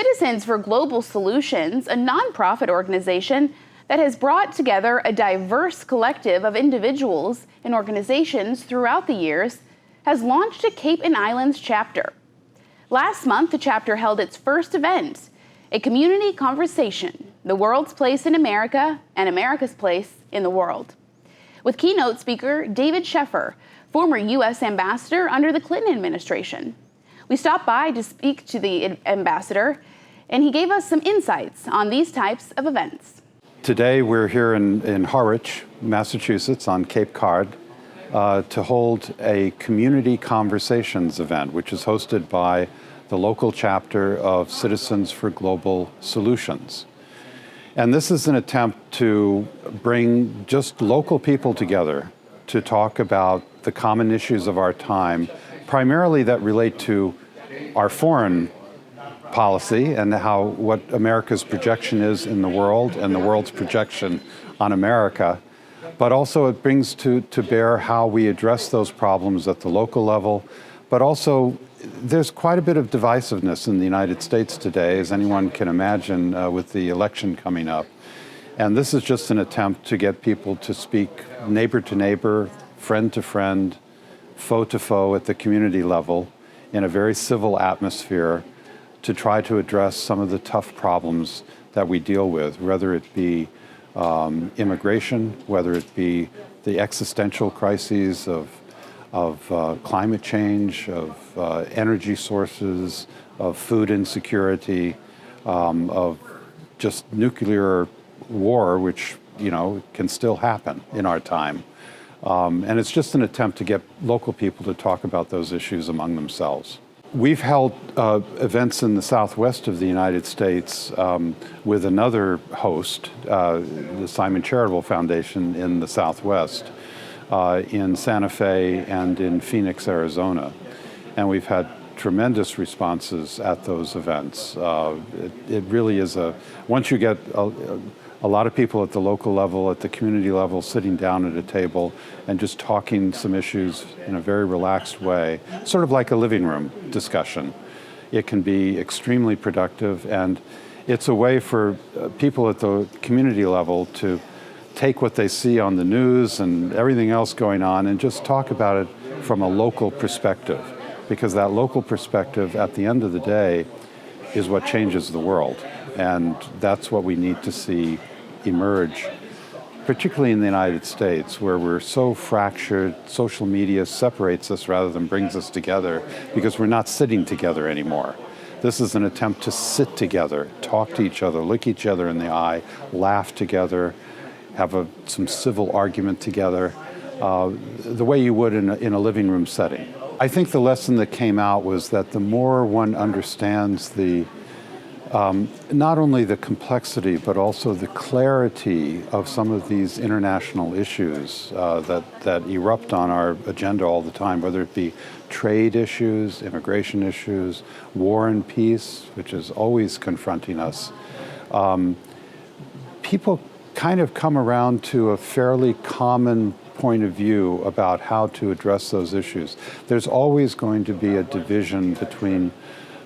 Citizens for Global Solutions, a nonprofit organization that has brought together a diverse collective of individuals and organizations throughout the years, has launched a Cape and Islands chapter. Last month, the chapter held its first event, a community conversation, the world's place in America and America's place in the world, with keynote speaker David Sheffer, former U.S. ambassador under the Clinton administration. We stopped by to speak to the ambassador, and he gave us some insights on these types of events. Today we're here in Harwich, Massachusetts, on Cape Cod, to hold a community conversations event, which is hosted by the local chapter of Citizens for Global Solutions. And this is an attempt to bring just local people together to talk about the common issues of our time, primarily that relate to our foreign policy and what America's projection is in the world and the world's projection on America. But also it brings to bear how we address those problems at the local level. But also there's quite a bit of divisiveness in the United States today, as anyone can imagine, with the election coming up. And this is just an attempt to get people to speak neighbor to neighbor, friend to friend, foe to foe at the community level in a very civil atmosphere to try to address some of the tough problems that we deal with, whether it be immigration, whether it be the existential crises of climate change, of energy sources, of food insecurity, of just nuclear war, which can still happen in our time. And it's just an attempt to get local people to talk about those issues among themselves. We've held events in the southwest of the United States with another host, the Simon Charitable Foundation in the southwest, in Santa Fe and in Phoenix, Arizona. And we've had tremendous responses at those events. It really is once you get a lot of people at the local level, at the community level, sitting down at a table and just talking some issues in a very relaxed way, sort of like a living room discussion. It can be extremely productive, and it's a way for people at the community level to take what they see on the news and everything else going on and just talk about it from a local perspective, because that local perspective at the end of the day is what changes the world, and that's what we need to see emerge, particularly in the United States, where we're so fractured. Social media separates us rather than brings us together because we're not sitting together anymore. This is an attempt to sit together, talk to each other, look each other in the eye, laugh together, have some civil argument together, the way you would in a living room setting. I think the lesson that came out was that the more one understands not only the complexity, but also the clarity of some of these international issues that erupt on our agenda all the time, whether it be trade issues, immigration issues, war and peace, which is always confronting us. People kind of come around to a fairly common point of view about how to address those issues. There's always going to be a division between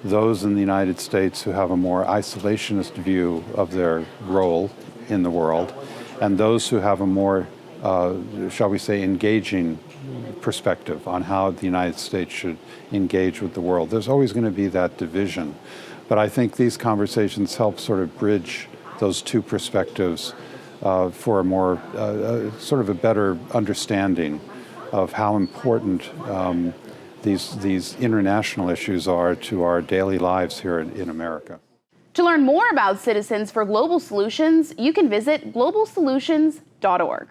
those in the United States who have a more isolationist view of their role in the world, and those who have a more, shall we say, engaging perspective on how the United States should engage with the world. There's always going to be that division. But I think these conversations help sort of bridge those two perspectives for a more, sort of a better understanding of how important these international issues are to our daily lives here in America. To learn more about Citizens for Global Solutions, you can visit globalsolutions.org.